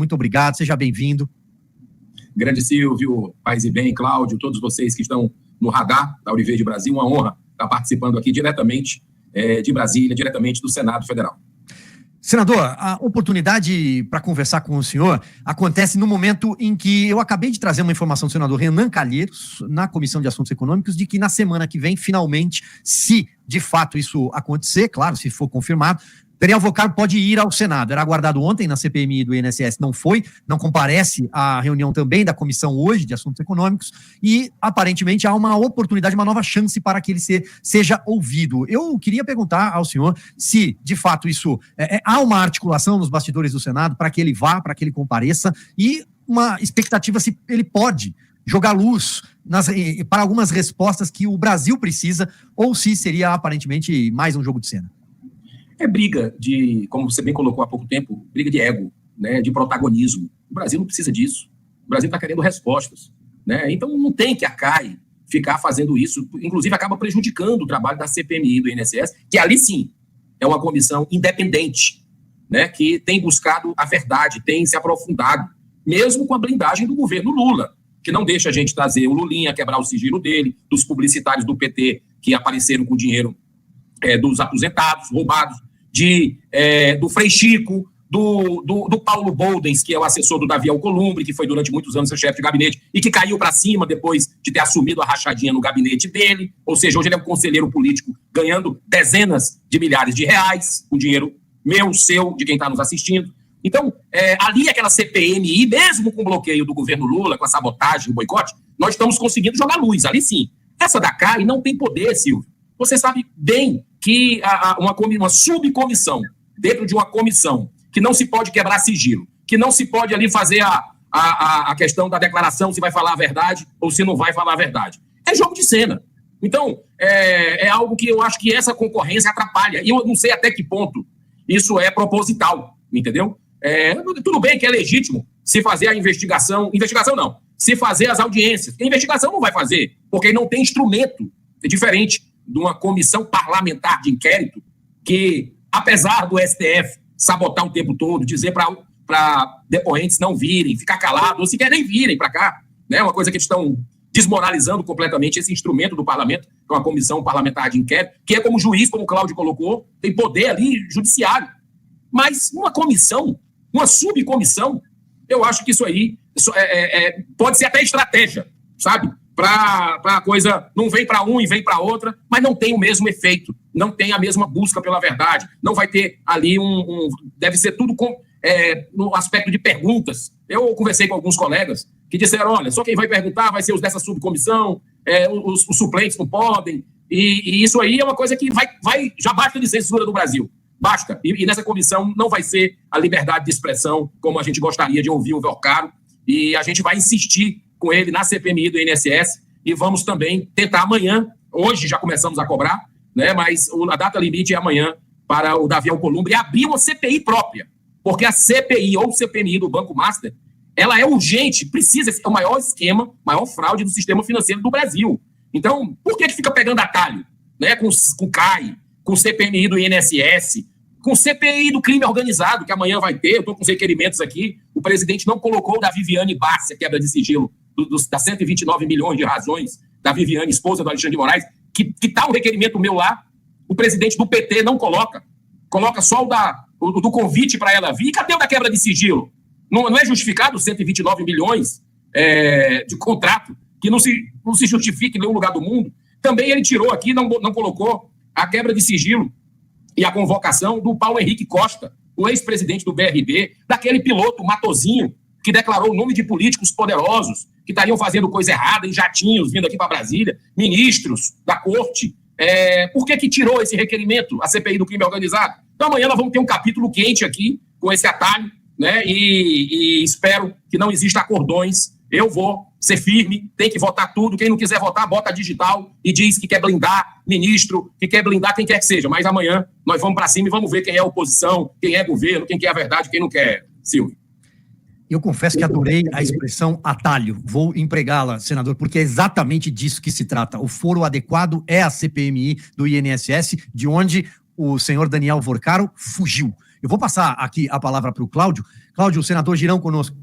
Muito obrigado, seja bem-vindo. Grande Silvio, paz e bem, Cláudio, todos vocês que estão no radar da Auriverde Brasil, uma honra estar participando aqui diretamente de Brasília, diretamente do Senado Federal. Senador, a oportunidade para conversar com o senhor acontece no momento em que eu acabei de trazer uma informação do senador Renan Calheiros, na Comissão de Assuntos Econômicos, de que na semana que vem, finalmente, se de fato isso acontecer, claro, se for confirmado, Daniel Wolcaro pode ir ao Senado. Era aguardado ontem na CPMI do INSS, não foi, não comparece à reunião também da comissão hoje de assuntos econômicos e aparentemente há uma oportunidade, uma nova chance para que ele seja ouvido. Eu queria perguntar ao senhor se, de fato, isso há uma articulação nos bastidores do Senado para que ele vá, para que ele compareça e uma expectativa se ele pode jogar luz para algumas respostas que o Brasil precisa ou se seria aparentemente mais um jogo de cena. É briga de, como você bem colocou há pouco tempo, briga de ego, né, de protagonismo. O Brasil não precisa disso. O Brasil está querendo respostas, né? Então não tem que a CAI ficar fazendo isso. Inclusive acaba prejudicando o trabalho da CPMI do INSS, que ali sim é uma comissão independente, né, que tem buscado a verdade, tem se aprofundado, mesmo com a blindagem do governo Lula, que não deixa a gente trazer o Lulinha, quebrar o sigilo dele, dos publicitários do PT que apareceram com dinheiro dos aposentados, roubados, do Frei Chico, do Paulo Boldens, que é o assessor do Davi Alcolumbre, que foi durante muitos anos seu chefe de gabinete e que caiu para cima depois de ter assumido a rachadinha no gabinete dele. Ou seja, hoje ele é um conselheiro político ganhando dezenas de milhares de reais, com dinheiro meu, seu, de quem está nos assistindo. Então, ali aquela CPMI, mesmo com o bloqueio do governo Lula, com a sabotagem, o boicote, nós estamos conseguindo jogar luz, ali sim. Essa da CAI não tem poder, Silvio. Você sabe bem que uma subcomissão, dentro de uma comissão, que não se pode quebrar sigilo, que não se pode ali fazer a questão da declaração se vai falar a verdade ou se não vai falar a verdade. É jogo de cena. Então, é algo que eu acho que essa concorrência atrapalha. E eu não sei até que ponto isso é proposital, entendeu? Tudo bem que é legítimo se fazer a investigação não, se fazer as audiências. A investigação não vai fazer, porque não tem instrumento. É diferente de uma comissão parlamentar de inquérito que, apesar do STF sabotar o tempo todo, dizer para depoentes não virem, ficar calados, ou sequer nem virem para cá, né? Uma coisa que eles estão desmoralizando completamente esse instrumento do parlamento, que é uma comissão parlamentar de inquérito, que é como juiz, como o Cláudio colocou, tem poder ali judiciário. Mas uma comissão, uma subcomissão, eu acho que isso aí pode ser até estratégia, sabe? Para a coisa não vem para um e vem para outra, mas não tem o mesmo efeito, não tem a mesma busca pela verdade, não vai ter ali deve ser tudo no aspecto de perguntas. Eu conversei com alguns colegas que disseram, olha, só quem vai perguntar vai ser os dessa subcomissão, os suplentes não podem, e isso aí é uma coisa que já basta de censura do Brasil, basta, e nessa comissão não vai ser a liberdade de expressão como a gente gostaria de ouvir o Wolcaro, e a gente vai insistir com ele na CPMI do INSS e vamos também tentar amanhã, hoje já começamos a cobrar, né, mas a data limite é amanhã para o Davi Alcolumbre abrir uma CPI própria, porque a CPI ou CPMI do Banco Master, ela é urgente, precisa ser o maior esquema, maior fraude do sistema financeiro do Brasil. Então, por que fica pegando atalho, né, com CAI, com CPMI do INSS, com CPI do crime organizado, que amanhã vai ter, eu estou com os requerimentos aqui, o presidente não colocou da Viviane Bárcia, quebra de sigilo, das 129 milhões de razões da Viviane, esposa do Alexandre de Moraes, que está um requerimento meu lá, o presidente do PT não coloca só o do convite para ela vir. E cadê o da quebra de sigilo? Não é justificado 129 milhões de contrato, que não se justifique em nenhum lugar do mundo. Também ele tirou aqui, não colocou a quebra de sigilo e a convocação do Paulo Henrique Costa, o ex-presidente do BRB, daquele piloto Matozinho, que declarou o nome de políticos poderosos que estariam fazendo coisa errada em jatinhos vindo aqui para Brasília, ministros da corte. Por que tirou esse requerimento, a CPI do crime organizado? Então amanhã nós vamos ter um capítulo quente aqui, com esse atalho, né? E espero que não exista acordões. Eu vou ser firme, tem que votar tudo. Quem não quiser votar, bota digital e diz que quer blindar ministro, que quer blindar quem quer que seja. Mas amanhã nós vamos para cima e vamos ver quem é oposição, quem é governo, quem quer a verdade, quem não quer, Silvio. Eu confesso que adorei a expressão atalho. Vou empregá-la, senador, porque é exatamente disso que se trata. O foro adequado é a CPMI do INSS, de onde o senhor Daniel Wolcaro fugiu. Eu vou passar aqui a palavra para o Cláudio. Cláudio, o senador Girão conosco.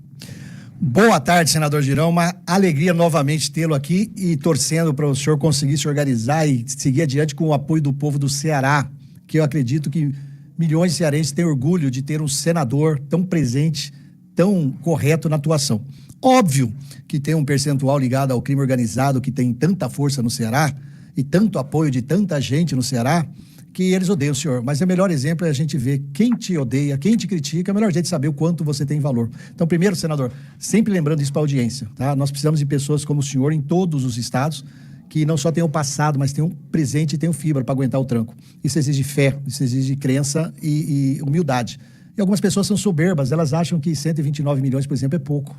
Boa tarde, senador Girão. Uma alegria novamente tê-lo aqui e torcendo para o senhor conseguir se organizar e seguir adiante com o apoio do povo do Ceará, que eu acredito que milhões de cearenses têm orgulho de ter um senador tão presente, tão correto na atuação. Óbvio que tem um percentual ligado ao crime organizado que tem tanta força no Ceará e tanto apoio de tanta gente no Ceará que eles odeiam o senhor. Mas o melhor exemplo é a gente ver quem te odeia, quem te critica, é o melhor jeito de saber o quanto você tem valor. Então, primeiro, senador, sempre lembrando isso para a audiência, tá? Nós precisamos de pessoas como o senhor em todos os estados que não só tem o passado, mas tem um presente e tem o fibra para aguentar o tranco. Isso exige fé, isso exige crença e humildade. E algumas pessoas são soberbas, elas acham que 129 milhões, por exemplo, é pouco.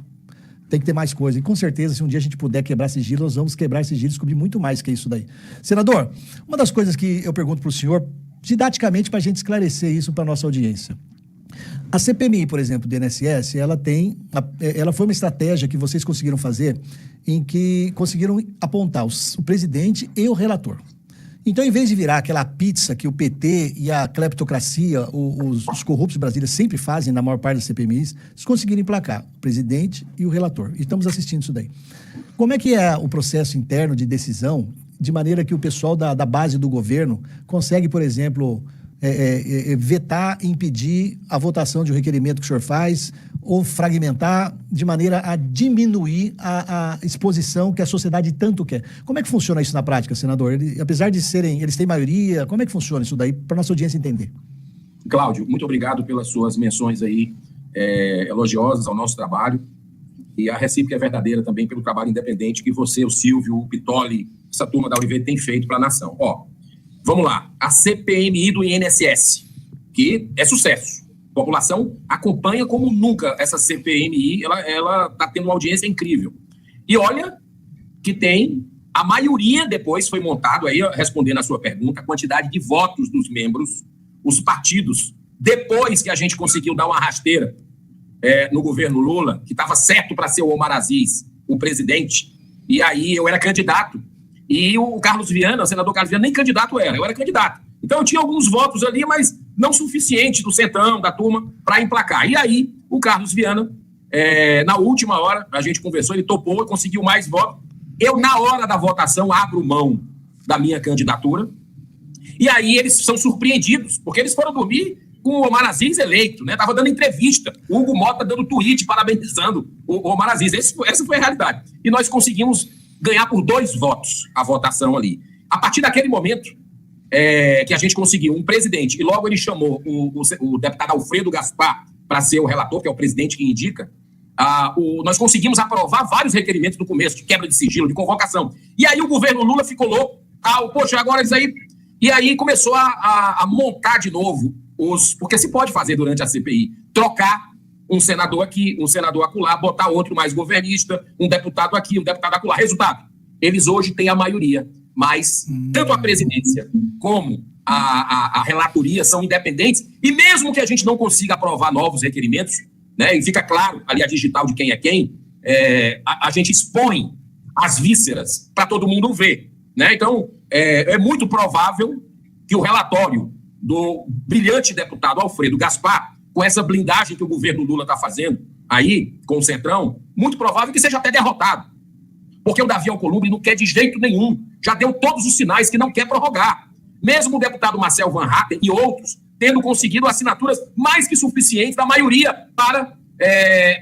Tem que ter mais coisa. E com certeza, se um dia a gente puder quebrar sigilo, nós vamos quebrar sigilo e descobrir muito mais que isso daí. Senador, uma das coisas que eu pergunto para o senhor, didaticamente, para a gente esclarecer isso para a nossa audiência. A CPMI, por exemplo, do INSS, ela foi uma estratégia que vocês conseguiram fazer em que conseguiram apontar o presidente e o relator. Então, em vez de virar aquela pizza que o PT e a cleptocracia, os corruptos de Brasília sempre fazem na maior parte das CPMIs, eles conseguiram emplacar o presidente e o relator. E estamos assistindo isso daí. Como é que é o processo interno de decisão, de maneira que o pessoal da base do governo consegue, por exemplo, vetar, impedir a votação de um requerimento que o senhor faz, ou fragmentar de maneira a diminuir a exposição que a sociedade tanto quer? Como é que funciona isso na prática, senador? Apesar de eles têm maioria, como é que funciona isso daí, para a nossa audiência entender? Cláudio, muito obrigado pelas suas menções aí, elogiosas ao nosso trabalho, e a recíproca é verdadeira também pelo trabalho independente que você, o Silvio, o Pitoli, essa turma da UV tem feito para a nação. Vamos lá, a CPMI do INSS, que é sucesso. A população acompanha como nunca essa CPMI, ela está tendo uma audiência incrível. E olha que tem, a maioria depois foi montado, aí respondendo a sua pergunta, a quantidade de votos dos membros, os partidos, depois que a gente conseguiu dar uma rasteira no governo Lula, que estava certo para ser o Omar Aziz, o presidente, e aí eu era candidato, e o Carlos Viana, o senador Carlos Viana, nem candidato eu era candidato. Então eu tinha alguns votos ali, mas não suficiente do centrão, da turma, para emplacar. E aí o Carlos Viana, na última hora, a gente conversou, ele topou e conseguiu mais votos. Eu, na hora da votação, abro mão da minha candidatura, e aí eles são surpreendidos, porque eles foram dormir com o Omar Aziz eleito, né? Tava dando entrevista, o Hugo Mota dando tweet parabenizando o Omar Aziz. Essa foi a realidade. E nós conseguimos ganhar por 2 votos a votação ali. A partir daquele momento que a gente conseguiu um presidente, e logo ele chamou o deputado Alfredo Gaspar para ser o relator, que é o presidente que indica, nós conseguimos aprovar vários requerimentos no começo, de quebra de sigilo, de convocação. E aí o governo Lula ficou louco. Poxa, agora isso aí... E aí começou a montar de novo porque se pode fazer durante a CPI, trocar um senador aqui, um senador acolá, botar outro mais governista, um deputado aqui, um deputado acolá. Resultado, eles hoje têm a maioria, mas tanto a presidência como a relatoria são independentes, e mesmo que a gente não consiga aprovar novos requerimentos, né, e fica claro ali a digital de quem é quem, a gente expõe as vísceras para todo mundo ver. Né? Então, é muito provável que o relatório do brilhante deputado Alfredo Gaspar, com essa blindagem que o governo Lula está fazendo aí, com o Centrão, muito provável que seja até derrotado. Porque o Davi Alcolumbre não quer de jeito nenhum. Já deu todos os sinais que não quer prorrogar. Mesmo o deputado Marcel Van Hatten e outros tendo conseguido assinaturas mais que suficientes da maioria para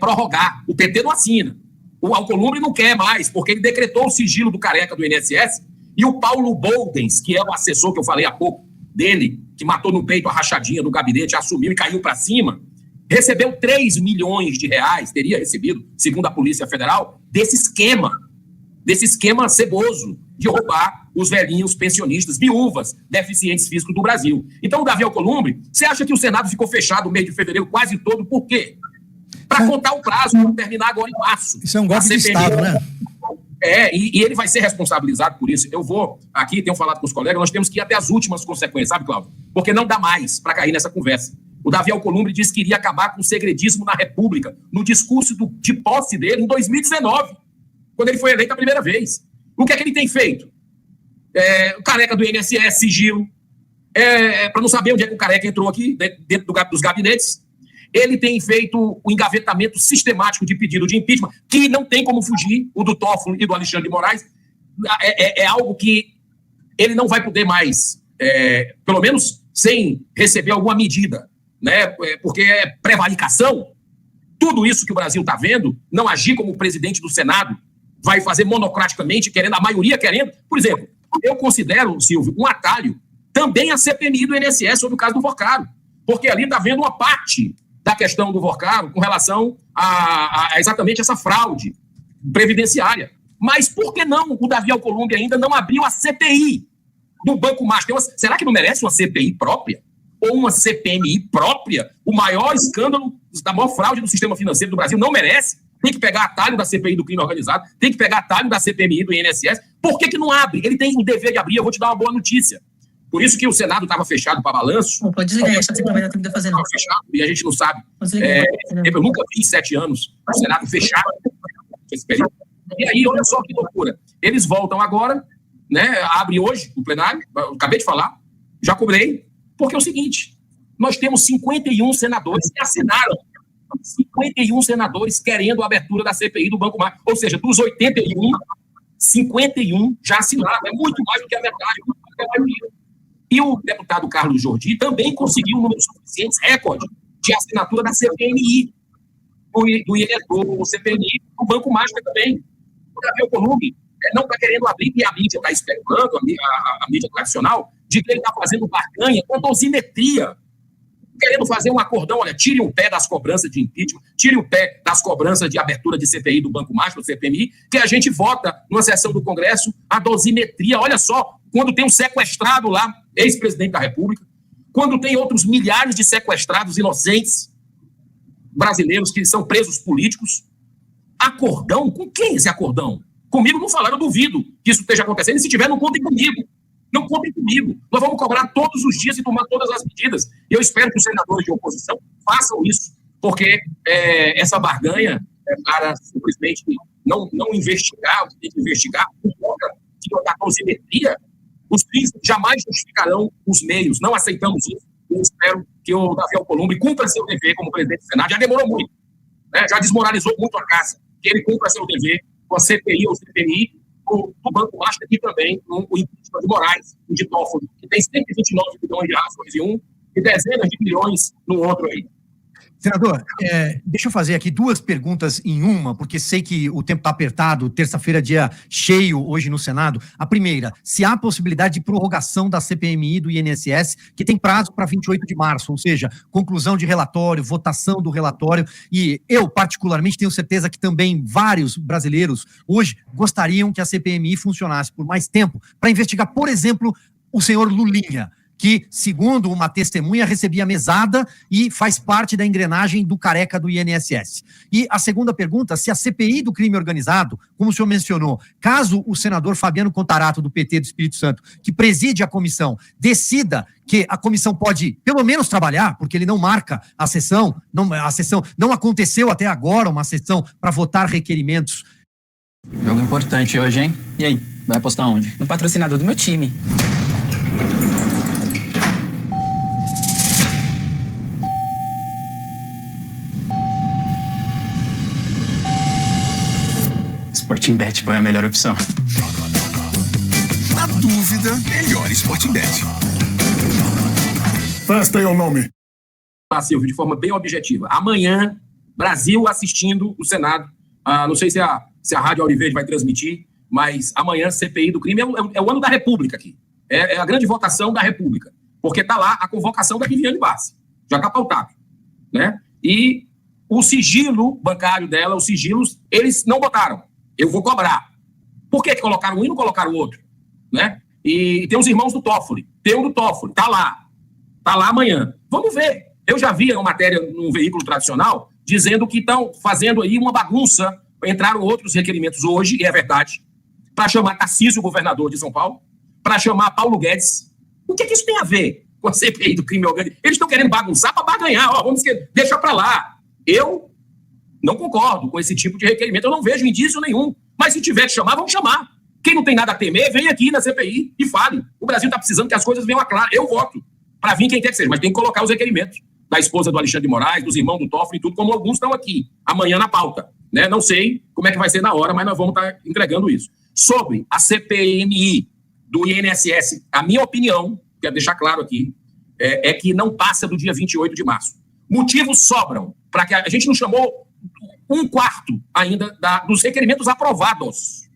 prorrogar. O PT não assina. O Alcolumbre não quer mais, porque ele decretou o sigilo do careca do INSS, e o Paulo Boldens, que é o assessor que eu falei há pouco dele, que matou no peito a rachadinha do gabinete, assumiu e caiu para cima, recebeu 3 milhões de reais, teria recebido, segundo a Polícia Federal, desse esquema ceboso de roubar os velhinhos pensionistas, viúvas, deficientes físicos do Brasil. Então, o Davi Alcolumbre, você acha que o Senado ficou fechado no mês de fevereiro quase todo, por quê? Para contar o prazo, para terminar agora em março. Isso é um golpe de Estado, né? E ele vai ser responsabilizado por isso. Eu vou aqui, tenho falado com os colegas, nós temos que ir até as últimas consequências, sabe, Cláudio? Porque não dá mais para cair nessa conversa. O Davi Alcolumbre disse que iria acabar com o segredismo na República, no discurso de posse dele em 2019, quando ele foi eleito a primeira vez. O que é que ele tem feito? O careca do INSS, sigilo. para não saber onde é que o Careca entrou aqui, dentro dos gabinetes. Ele tem feito o engavetamento sistemático de pedido de impeachment, que não tem como fugir, o do Toffoli e do Alexandre de Moraes. É algo que ele não vai poder mais, pelo menos sem receber alguma medida, né? Porque é prevaricação. Tudo isso que o Brasil está vendo, não agir como presidente do Senado, vai fazer monocraticamente, a maioria querendo. Por exemplo, eu considero, Silvio, um atalho também a CPMI do INSS sobre o caso do Vorcaro, porque ali está vendo uma parte da questão do Vorcaro com relação a exatamente essa fraude previdenciária. Mas por que não o Davi Alcolumbre ainda não abriu a CPI do Banco Master? Será que não merece uma CPI própria? Ou uma CPMI própria? O maior escândalo da maior fraude do sistema financeiro do Brasil não merece? Tem que pegar atalho da CPI do crime organizado, tem que pegar atalho da CPMI do INSS. Por que não abre? Ele tem o dever de abrir. Eu vou te dar uma boa notícia. Por isso que o Senado estava fechado para balanço. Pode desligar, essa também não tem que fazer, não. Estava fechado e a gente não sabe. Eu nunca vi em 7 anos o Senado fechado. E aí, olha só que loucura. Eles voltam agora, né? Abre hoje o plenário, eu acabei de falar, já cobrei, porque é o seguinte: nós temos 51 senadores que assinaram. 51 senadores querendo a abertura da CPI do Banco Master. Ou seja, dos 81, 51 já assinaram. É muito mais do que a metade. E o deputado Carlos Jordi também conseguiu números suficientes, recorde, de assinatura da CPMI, do CPMI, do Banco Master também. O Davi Alcolumbre não está querendo abrir, e a mídia está especulando, a mídia tradicional, de que ele está fazendo barganha com dosimetria, querendo fazer um acordão. Olha, tire o pé das cobranças de impeachment, tire o pé das cobranças de abertura de CPI do Banco Master, do CPMI, que a gente vota numa sessão do Congresso a dosimetria. Olha só, quando tem um sequestrado lá, ex-presidente da República, quando tem outros milhares de sequestrados inocentes brasileiros que são presos políticos, acordão? Com quem esse acordão? Comigo não falaram, eu duvido que isso esteja acontecendo, e se tiver, não contem comigo. Não contem comigo. Nós vamos cobrar todos os dias e tomar todas as medidas. E eu espero que os senadores de oposição façam isso, porque essa barganha para simplesmente não investigar o que tem que investigar, por conta da dosimetria, os fins jamais justificarão os meios. Não aceitamos isso. Eu espero que o Davi Alcolumbre cumpra seu dever como presidente do Senado. Já demorou muito, né? Já desmoralizou muito a casa. Que ele cumpra seu dever com a CPI ou CPMI, do Banco Master, e também o impeachment de Moraes e de Toffoli, que tem 129 bilhões de ações em um e dezenas de bilhões no outro aí. Senador, deixa eu fazer aqui 2 perguntas em uma, porque sei que o tempo está apertado, terça-feira dia cheio hoje no Senado. A primeira, se há possibilidade de prorrogação da CPMI do INSS, que tem prazo para 28 de março, ou seja, conclusão de relatório, votação do relatório, e eu particularmente tenho certeza que também vários brasileiros hoje gostariam que a CPMI funcionasse por mais tempo para investigar, por exemplo, o senhor Lulinha, que, segundo uma testemunha, recebia mesada e faz parte da engrenagem do Careca do INSS. E a segunda pergunta, se a CPI do crime organizado, como o senhor mencionou, caso o senador Fabiano Contarato, do PT do Espírito Santo, que preside a comissão, decida que a comissão pode, pelo menos, trabalhar, porque ele não marca a sessão não aconteceu até agora uma sessão para votar requerimentos. Jogo importante hoje, hein? E aí, vai apostar onde? No patrocinador do meu time. Sportingbet foi a melhor opção. Na dúvida, melhor Sportingbet. Festa aí o nome. Silvio, de forma bem objetiva. Amanhã, Brasil assistindo o Senado. Não sei se a Rádio Auriverde vai transmitir, mas amanhã, CPI do crime, é o ano da República aqui. É a grande votação da República. Porque está lá a convocação da Viviane Bassi. Já está pautado, né? E o sigilo bancário dela, os sigilos, eles não botaram. Eu vou cobrar. Por que colocaram um e não colocaram o outro? Né? E tem os irmãos do Toffoli. Tem um do Toffoli. Tá lá amanhã. Vamos ver. Eu já vi uma matéria num veículo tradicional dizendo que estão fazendo aí uma bagunça. Entraram outros requerimentos hoje, e é verdade, para chamar Tarcísio, governador de São Paulo, para chamar Paulo Guedes. O que isso tem a ver com a CPI do crime organizado? Eles estão querendo bagunçar para barganhar. Deixa para lá. Eu não concordo com esse tipo de requerimento. Eu não vejo indício nenhum. Mas se tiver que chamar, vamos chamar. Quem não tem nada a temer, vem aqui na CPI e fale. O Brasil está precisando que as coisas venham a claro. Eu voto para vir quem quer que seja, mas tem que colocar os requerimentos da esposa do Alexandre de Moraes, dos irmãos do Toffoli e tudo, como alguns estão aqui, amanhã na pauta. Né? Não sei como é que vai ser na hora, mas nós vamos estar entregando isso. Sobre a CPMI do INSS, a minha opinião, quero deixar claro aqui, é que não passa do dia 28 de março. Motivos sobram para que a gente não chamou 1/4 ainda dos requerimentos aprovados.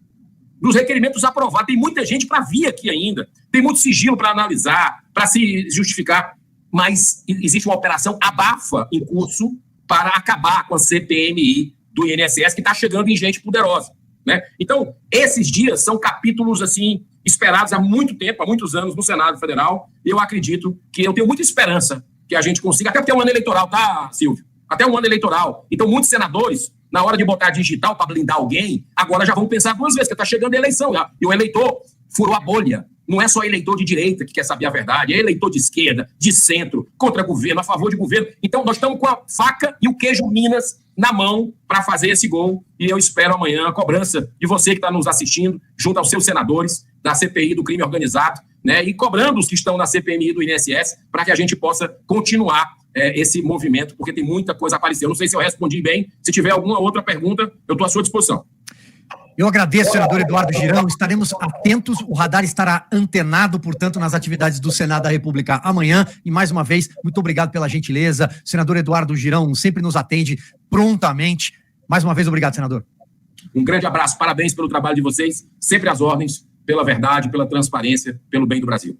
Dos requerimentos aprovados. Tem muita gente para vir aqui ainda. Tem muito sigilo para analisar, para se justificar. Mas existe uma operação abafa em curso para acabar com a CPMI do INSS, que está chegando em gente poderosa. Né? Então, esses dias são capítulos assim esperados há muito tempo, há muitos anos no Senado Federal. Eu acredito que eu tenho muita esperança que a gente consiga, até porque é um ano eleitoral, tá, Silvio? Até um ano eleitoral. Então, muitos senadores, na hora de botar digital para blindar alguém, agora já vão pensar 2 vezes, porque está chegando a eleição. E o eleitor furou a bolha. Não é só eleitor de direita que quer saber a verdade, é eleitor de esquerda, de centro, contra governo, a favor de governo. Então, nós estamos com a faca e o queijo Minas na mão para fazer esse gol. E eu espero amanhã a cobrança de você que está nos assistindo, junto aos seus senadores da CPI do crime organizado, né, e cobrando os que estão na CPMI do INSS para que a gente possa continuar esse movimento, porque tem muita coisa a aparecer. Eu não sei se eu respondi bem. Se tiver alguma outra pergunta, eu estou à sua disposição. Eu agradeço, senador Eduardo Girão. Estaremos atentos. O radar estará antenado, portanto, nas atividades do Senado da República amanhã. E, mais uma vez, muito obrigado pela gentileza. O senador Eduardo Girão sempre nos atende prontamente. Mais uma vez, obrigado, senador. Um grande abraço. Parabéns pelo trabalho de vocês. Sempre às ordens, pela verdade, pela transparência, pelo bem do Brasil.